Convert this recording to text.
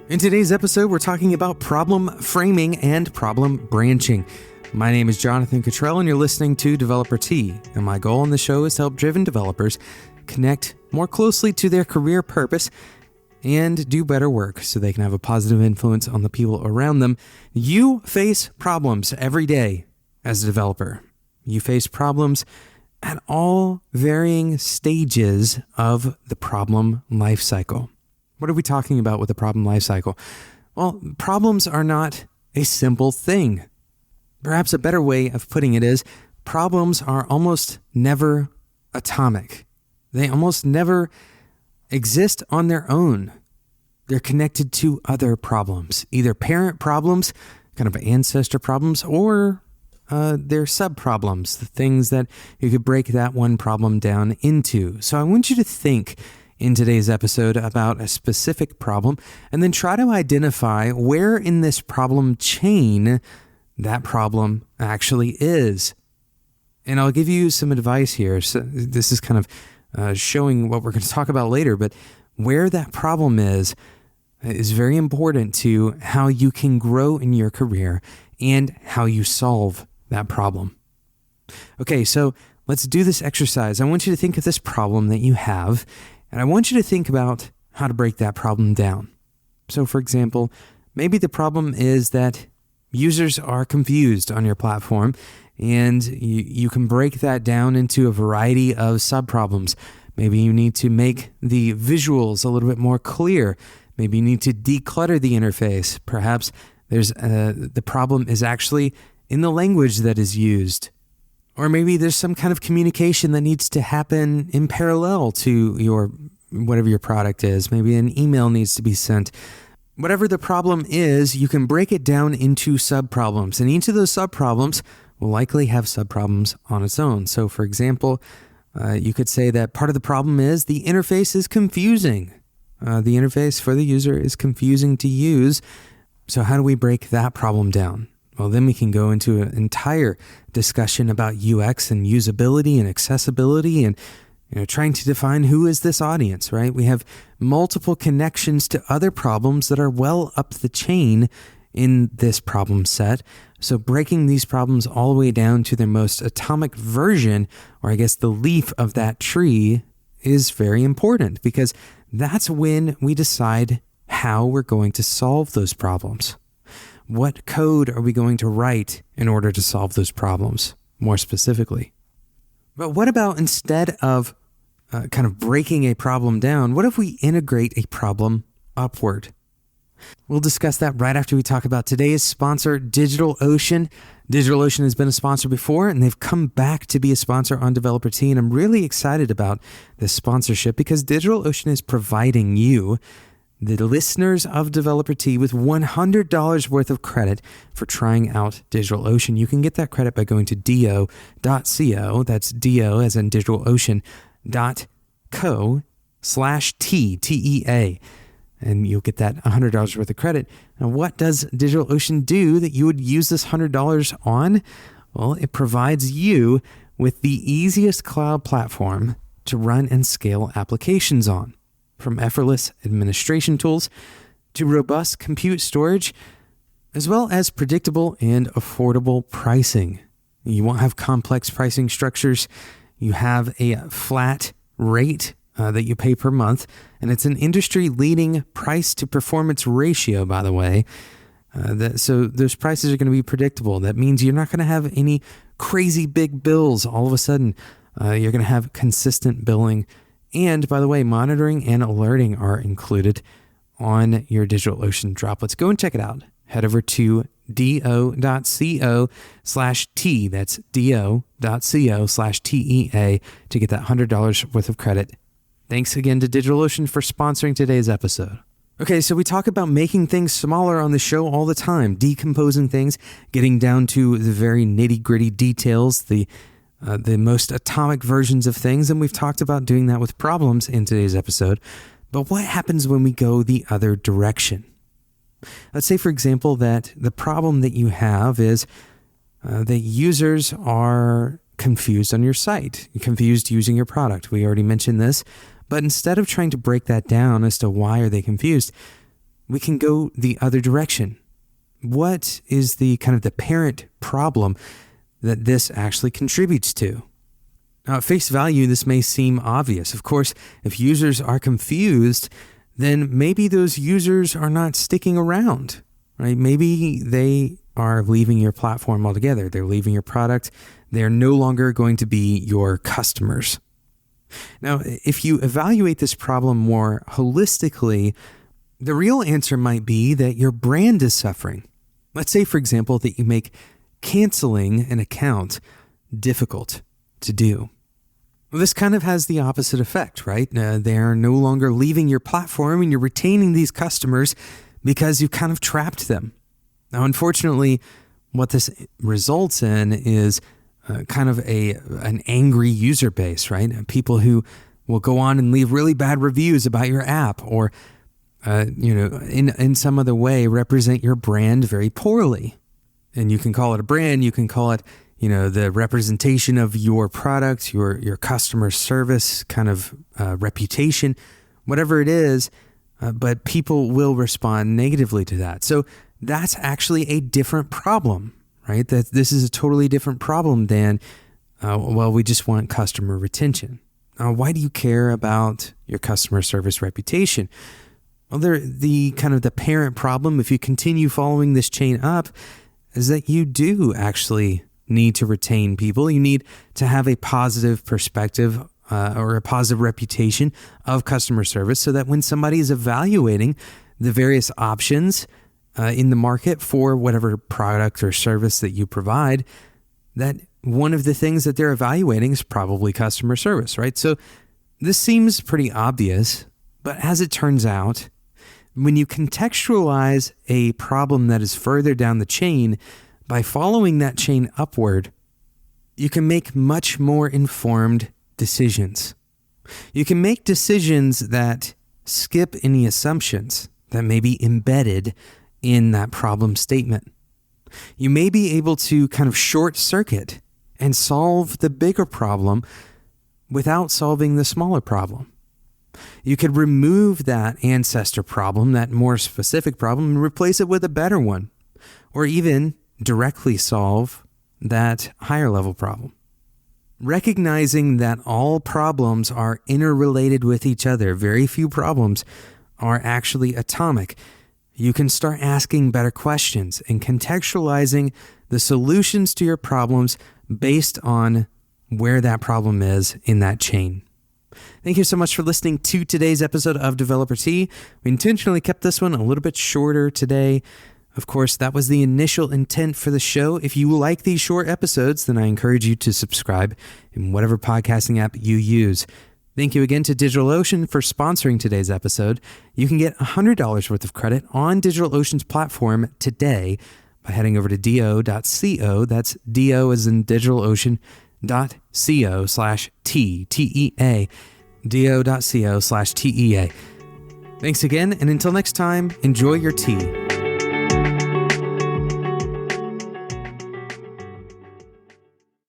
In today's episode, we're talking about problem framing and problem branching. My name is Jonathan Cottrell, and you're listening to Developer T. And my goal on the show is to help driven developers connect more closely to their career purpose and do better work so they can have a positive influence on the people around them. You face problems every day as a developer. You face problems at all varying stages of the problem lifecycle. What are we talking about with the problem lifecycle? Well, problems are not a simple thing. Perhaps a better way of putting it is problems are almost never atomic. They almost never exist on their own. They're connected to other problems, either parent problems, kind of ancestor problems, or they're sub-problems, the things that you could break that one problem down into. So I want you to think in today's episode about a specific problem and then try to identify where in this problem chain that problem actually is. And I'll give you some advice here. So this is kind of showing what we're going to talk about later, but where that problem is very important to how you can grow in your career and how you solve that problem. Okay, so let's do this exercise. I want you to think of this problem that you have, and I want you to think about how to break that problem down. So for example, maybe the problem is that users are confused on your platform, and you can break that down into a variety of subproblems. Maybe you need to make the visuals a little bit more clear. Maybe you need to declutter the interface. Perhaps the problem is actually in the language that is used. Or maybe there's some kind of communication that needs to happen in parallel to whatever your product is. Maybe an email needs to be sent. Whatever the problem is, you can break it down into subproblems. And each of those subproblems will likely have subproblems on its own. So for example, you could say that part of the problem is the interface is confusing. The interface for the user is confusing to use. So how do we break that problem down? Well, then we can go into an entire discussion about UX and usability and accessibility and trying to define who is this audience, right? We have multiple connections to other problems that are well up the chain in this problem set. So breaking these problems all the way down to their most atomic version, or I guess the leaf of that tree, is very important because that's when we decide how we're going to solve those problems. What code are we going to write in order to solve those problems, more specifically? But what about instead of kind of breaking a problem down, what if we integrate a problem upward? We'll discuss that right after we talk about today's sponsor, DigitalOcean. DigitalOcean has been a sponsor before, and they've come back to be a sponsor on Developer T, and I'm really excited about this sponsorship because DigitalOcean is providing you, the listeners of Developer T, with $100 worth of credit for trying out DigitalOcean. You can get that credit by going to do.co. That's do as in DigitalOcean.co/TEA. And you'll get that $100 worth of credit. Now, what does DigitalOcean do that you would use this $100 on? Well, it provides you with the easiest cloud platform to run and scale applications on. From effortless administration tools to robust compute storage, as well as predictable and affordable pricing. You won't have complex pricing structures. You have a flat rate that you pay per month, and it's an industry-leading price-to-performance ratio, by the way. So those prices are going to be predictable. That means you're not going to have any crazy big bills all of a sudden. You're going to have consistent billing. And by the way, monitoring and alerting are included on your DigitalOcean droplets. Go and check it out. Head over to do.co/T. That's do.co/TEA to get that $100 worth of credit. Thanks again to DigitalOcean for sponsoring today's episode. Okay, so we talk about making things smaller on the show all the time, decomposing things, getting down to the very nitty-gritty details, the most atomic versions of things, and we've talked about doing that with problems in today's episode. But what happens when we go the other direction? Let's say, for example, that the problem that you have is that users are confused on your site, confused using your product. We already mentioned this, but instead of trying to break that down as to why are they confused, we can go the other direction. What is the kind of the parent problem that this actually contributes to? Now, at face value, this may seem obvious. Of course, if users are confused, then maybe those users are not sticking around, right? Maybe they are leaving your platform altogether. They're leaving your product. They're no longer going to be your customers. Now, if you evaluate this problem more holistically, the real answer might be that your brand is suffering. Let's say, for example, that you make canceling an account difficult to do. Well, this kind of has the opposite effect, right? They're no longer leaving your platform and you're retaining these customers because you kind of trapped them. Now, unfortunately, what this results in is kind of an angry user base, right? People who will go on and leave really bad reviews about your app or, in some other way represent your brand very poorly. And you can call it a brand, you can call it, the representation of your product, your customer service kind of reputation, whatever it is, but people will respond negatively to that. So that's actually a different problem, right? That this is a totally different problem than, we just want customer retention. Why do you care about your customer service reputation? Well, the parent problem, if you continue following this chain up, is that you do actually need to retain people. You need to have a positive perspective or a positive reputation of customer service so that when somebody is evaluating the various options in the market for whatever product or service that you provide, that one of the things that they're evaluating is probably customer service, right? So this seems pretty obvious, but as it turns out, when you contextualize a problem that is further down the chain, by following that chain upward, you can make much more informed decisions. You can make decisions that skip any assumptions that may be embedded in that problem statement. You may be able to kind of short circuit and solve the bigger problem without solving the smaller problem. You could remove that ancestor problem, that more specific problem, and replace it with a better one, or even directly solve that higher level problem. Recognizing that all problems are interrelated with each other, very few problems are actually atomic. You can start asking better questions and contextualizing the solutions to your problems based on where that problem is in that chain. Thank you so much for listening to today's episode of Developer Tea. We intentionally kept this one a little bit shorter today. Of course, that was the initial intent for the show. If you like these short episodes, then I encourage you to subscribe in whatever podcasting app you use. Thank you again to DigitalOcean for sponsoring today's episode. You can get $100 worth of credit on DigitalOcean's platform today by heading over to do.co. That's do as in DigitalOcean.co/TEA. do.co/TEA. Thanks again, and until next time, enjoy your tea.